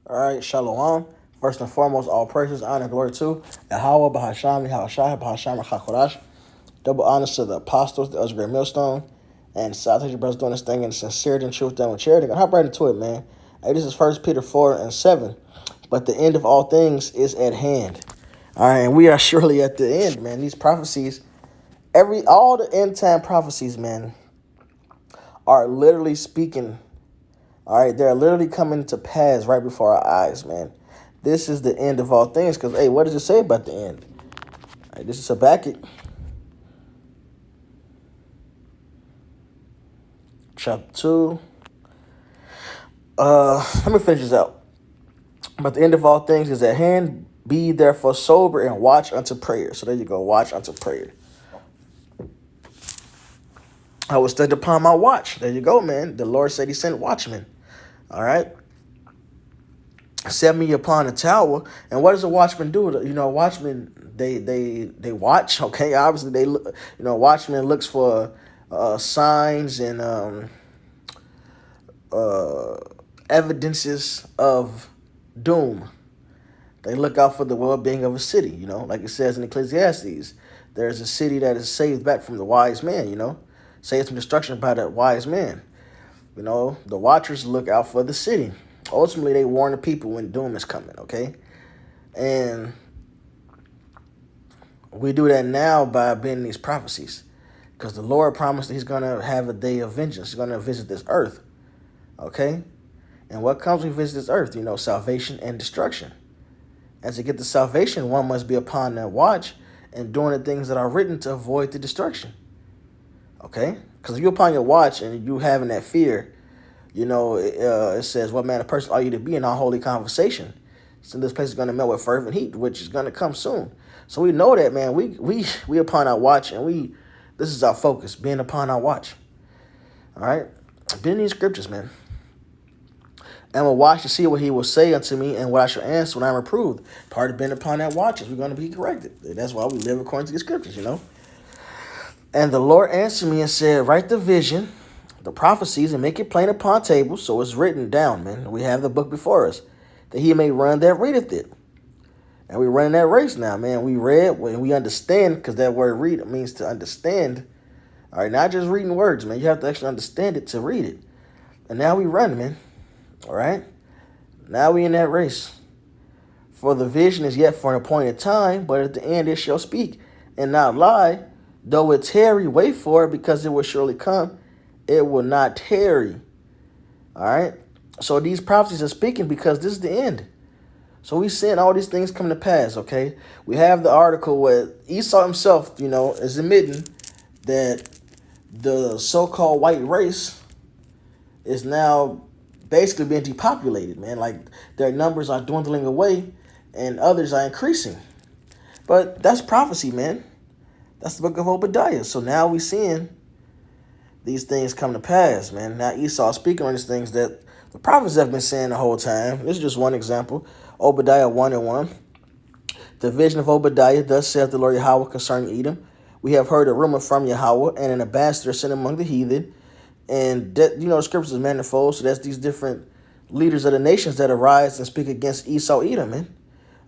All right, Shalom. First and foremost, all praises, honor, and glory to Yahweh, Bahasham, Yahushua, Bahasham, HaKodash. Double honors to the apostles, the Great Millstone, and South Asian brothers doing this thing in sincerity and truth, done with charity. Gonna hop right into it, man. Hey, this is First Peter 4:7. But the end of all things is at hand. All right, and we are surely at the end, man. These prophecies, all the end time prophecies, man, are literally speaking. All right, they're literally coming to pass right before our eyes, man. This is the end of all things. Because, hey, what does it say about the end? All right, this is Habakkuk chapter 2. Let me finish this out. But the end of all things is at hand. Be therefore sober and watch unto prayer. So there you go, watch unto prayer. I was stood upon my watch. There you go, man. The Lord said he sent watchmen. All right. Set me upon a tower. And what does a watchman do? You know, watchmen, they watch. Okay, obviously they look. You know, watchman looks for signs and evidences of doom. They look out for the well-being of a city. You know, like it says in Ecclesiastes, there's a city that is saved back from the wise man. You know, saved from destruction by the wise man. You know, the watchers look out for the city. Ultimately, they warn the people when doom is coming, okay? And we do that now by bending these prophecies. Because the Lord promised that he's going to have a day of vengeance. He's going to visit this earth, okay? And what comes when he visits this earth? You know, salvation and destruction. And to get the salvation, one must be upon that watch and doing the things that are written to avoid the destruction, okay? Because if you're upon your watch and you having that fear, you know, it says, what manner of person are you to be in all holy conversation? So this place is going to melt with fervent heat, which is going to come soon. So we know that, man. We upon our watch, and this is our focus, being upon our watch. All right? Been in these scriptures, man. And will watch to see what he will say unto me and what I shall answer when I'm reproved. Part of being upon that watch is we're going to be corrected. That's why we live according to the scriptures, you know. And the Lord answered me and said, write the vision, the prophecies, and make it plain upon tables, so it's written down, man. We have the book before us, that he may run that readeth it. And we're running that race now, man. We read when we understand, because that word read means to understand. All right, not just reading words, man. You have to actually understand it to read it. And now we run, man. All right? Now we in that race. For the vision is yet for an appointed time, but at the end it shall speak and not lie. Though it tarry, wait for it, because it will surely come. It will not tarry. All right? So these prophecies are speaking because this is the end. So we seeing all these things come to pass, okay? We have the article where Esau himself, you know, is admitting that the so-called white race is now basically being depopulated, man. Like, their numbers are dwindling away and others are increasing. But that's prophecy, man. That's the book of Obadiah. So now we seeing these things come to pass, man. Now Esau speaking on these things that the prophets have been saying the whole time. This is just one example. Obadiah 1:1. The vision of Obadiah, thus saith the Lord Yahweh concerning Edom. We have heard a rumor from Yahweh, and an ambassador sent among the heathen. And, you know, the scriptures is manifold, so that's these different leaders of the nations that arise and speak against Esau, Edom, man.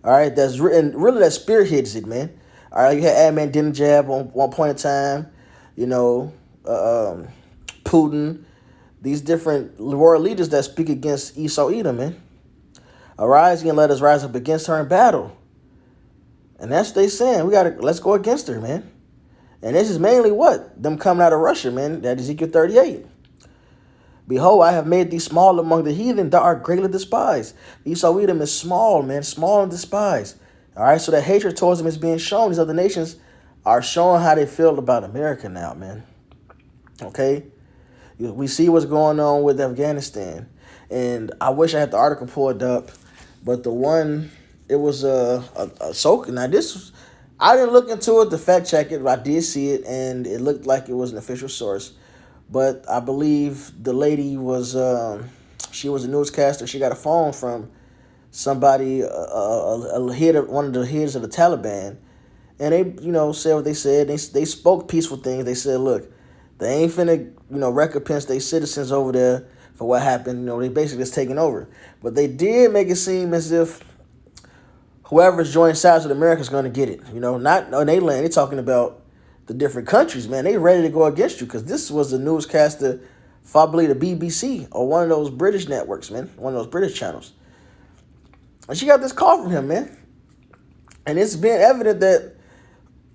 All right, that's written, really that spearheads it, man. All right, you had Ahmadinejad on one point in time, you know, Putin, these different world leaders that speak against Esau, Edom, man. Arise and let us rise up against her in battle. And that's what they saying. Let's go against her, man. And this is mainly what? Them coming out of Russia, man. That Ezekiel 38. Behold, I have made thee small among the heathen, thou art greatly despised. Esau Edom is small, man, small and despised. All right, so that hatred towards them is being shown. These other nations are showing how they feel about America now, man. Okay? We see what's going on with Afghanistan. And I wish I had the article pulled up, but the one, it was a soak. Now, I didn't look into it to fact check it, but I did see it, and it looked like it was an official source. But I believe the lady was, she was a newscaster. She got a phone from somebody, one of the heads of the Taliban, and they, you know, said what they said. They spoke peaceful things. They said, look, they ain't finna, you know, recompense their citizens over there for what happened. You know, they basically just taking over. But they did make it seem as if whoever's joined sides with America is going to get it. You know, not on their land. They're talking about the different countries, man. They ready to go against you because this was a newscaster, probably the BBC or one of those British networks, man. One of those British channels. And she got this call from him, man. And it's been evident that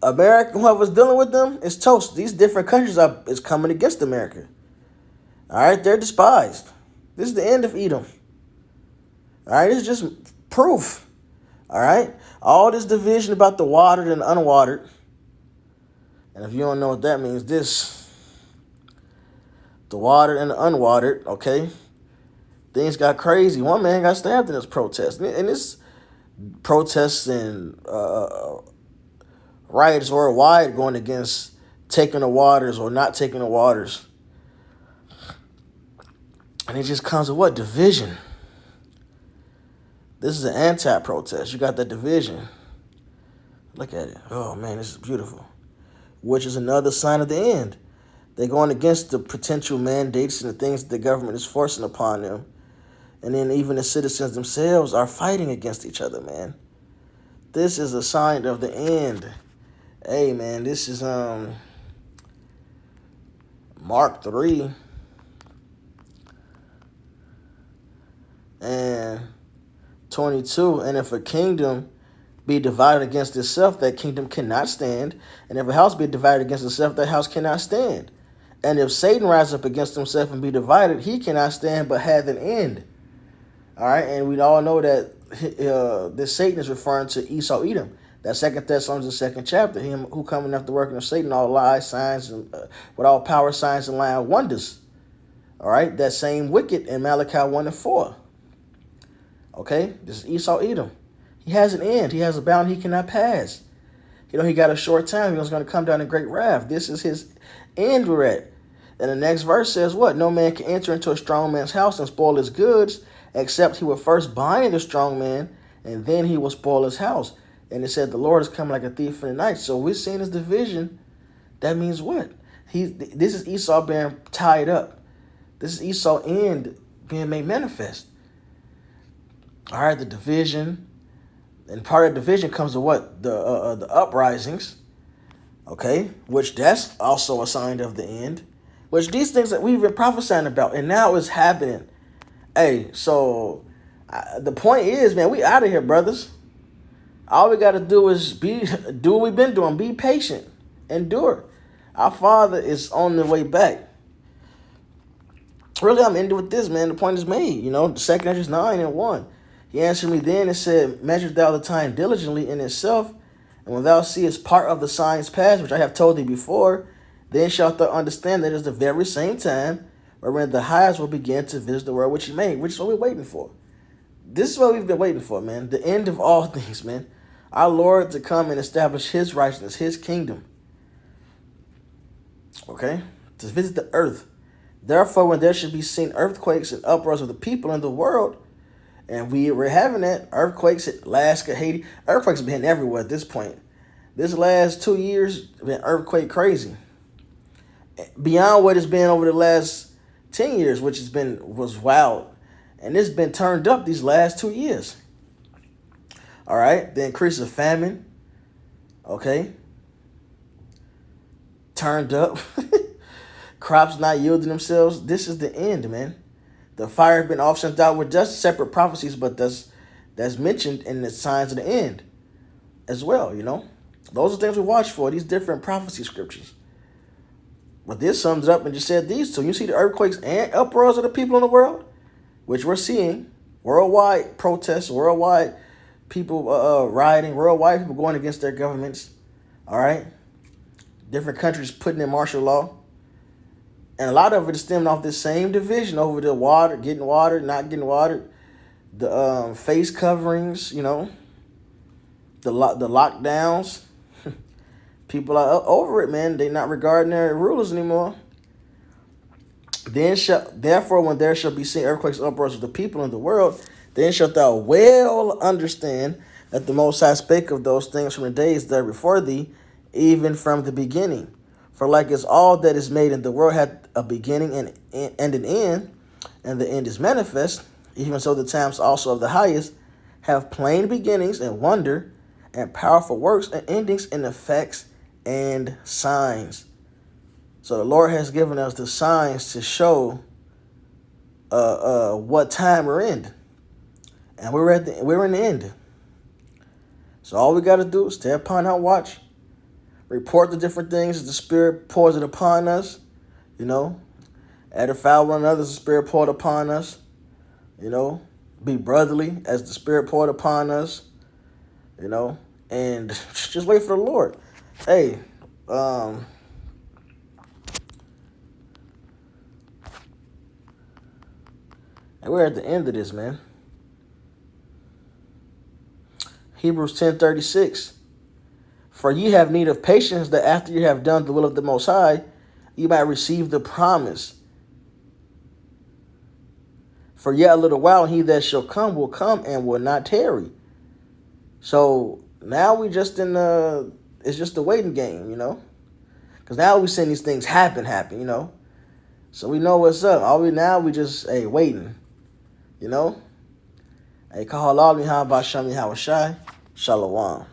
America, whoever's dealing with them, is toast. These different countries is coming against America. All right, they're despised. This is the end of Edom. All right, it's just proof. All right, all this division about the watered and unwatered. And if you don't know what that means, the watered and the unwatered, okay? Things got crazy. One man got stabbed in this protest. And this protests and riots worldwide going against taking the waters or not taking the waters. And it just comes with what? Division. This is an anti-protest. You got that division. Look at it. Oh, man, this is beautiful. Which is another sign of the end. They're going against the potential mandates and the things that the government is forcing upon them. And then even the citizens themselves are fighting against each other, man. This is a sign of the end. Hey, man, this is Mark 3. And 22. And if a kingdom be divided against itself, that kingdom cannot stand. And if a house be divided against itself, that house cannot stand. And if Satan rise up against himself and be divided, he cannot stand but have an end. All right, and we all know that this Satan is referring to Esau, Edom. That 2 Thessalonians, the 2nd chapter, him who coming after working of Satan, all lies, signs, and with all power, signs, and lying wonders. All right, that same wicked in Malachi 1 and 4. Okay, this is Esau, Edom. He has an end. He has a bound he cannot pass. You know, he got a short time. He was going to come down in great wrath. This is his end we're at. And the next verse says what? No man can enter into a strong man's house and spoil his goods, except he will first bind the strong man, and then he will spoil his house. And it said the Lord is coming like a thief in the night. So we're seeing this division. That means what? This is Esau being tied up. This is Esau end being made manifest. All right, the division. And part of the division comes to what? The uprisings. Okay, which that's also a sign of the end. Which these things that we've been prophesying about, and now it's happening. Hey, so the point is, man, we out of here, brothers. All we got to do is do what we've been doing. Be patient. Endure. Our Father is on the way back. Really, I'm ending with this, man. The point is made. You know, 2 Ezra 9 and 1. He answered me then and said, measure thou the time diligently in itself, and when thou seest part of the signs past, which I have told thee before, then shalt thou understand that it is the very same time wherein the highest will begin to visit the world which he made, which is what we're waiting for. This is what we've been waiting for, man. The end of all things, man. Our Lord to come and establish his righteousness, his kingdom. Okay? To visit the earth. Therefore, when there should be seen earthquakes and uproars of the people in the world, and we're having that, earthquakes in Alaska, Haiti, earthquakes have been everywhere at this point. This last 2 years been earthquake crazy. Beyond what it's been over the last 10 years, which was wild. And it's been turned up these last 2 years. All right, the increase of famine, okay, turned up. Crops not yielding themselves. This is the end, man. The fire has been off sent out with just separate prophecies, but that's mentioned in the signs of the end as well, you know. Those are things we watch for, these different prophecy scriptures. But this sums it up and just said these two. You see the earthquakes and uproars of the people in the world, which we're seeing. Worldwide protests, worldwide people rioting, worldwide people going against their governments. All right? Different countries putting in martial law. And a lot of it is stemming off this same division over the water, getting watered, not getting watered. The face coverings, you know. The lockdowns. People are over it, man. They're not regarding their rulers anymore. Therefore, when there shall be seen earthquakes, uproars of the people in the world, then shalt thou well understand that the Most High spake of those things from the days that are before thee, even from the beginning. For like as all that is made in the world had a beginning and an end, and the end is manifest, even so the times also of the highest have plain beginnings and wonder and powerful works and endings and effects and signs. So the Lord has given us the signs to show what time we're in. And we're in the end. So all we got to do is stay upon our watch, report the different things as the Spirit pours it upon us, edify one another as the Spirit poured upon us, be brotherly as the Spirit poured upon us, and just wait for the Lord. Hey, and we're at the end of this, man. Hebrews 10:36. For ye have need of patience, that after you have done the will of the Most High, you might receive the promise. For yet a little while, he that shall come will come and will not tarry. So now we just it's just a waiting game, because now we seeing these things happen, So we know what's up. We just waiting, Hey, Kahal Almi, how about Shami Hawashai? Shalom.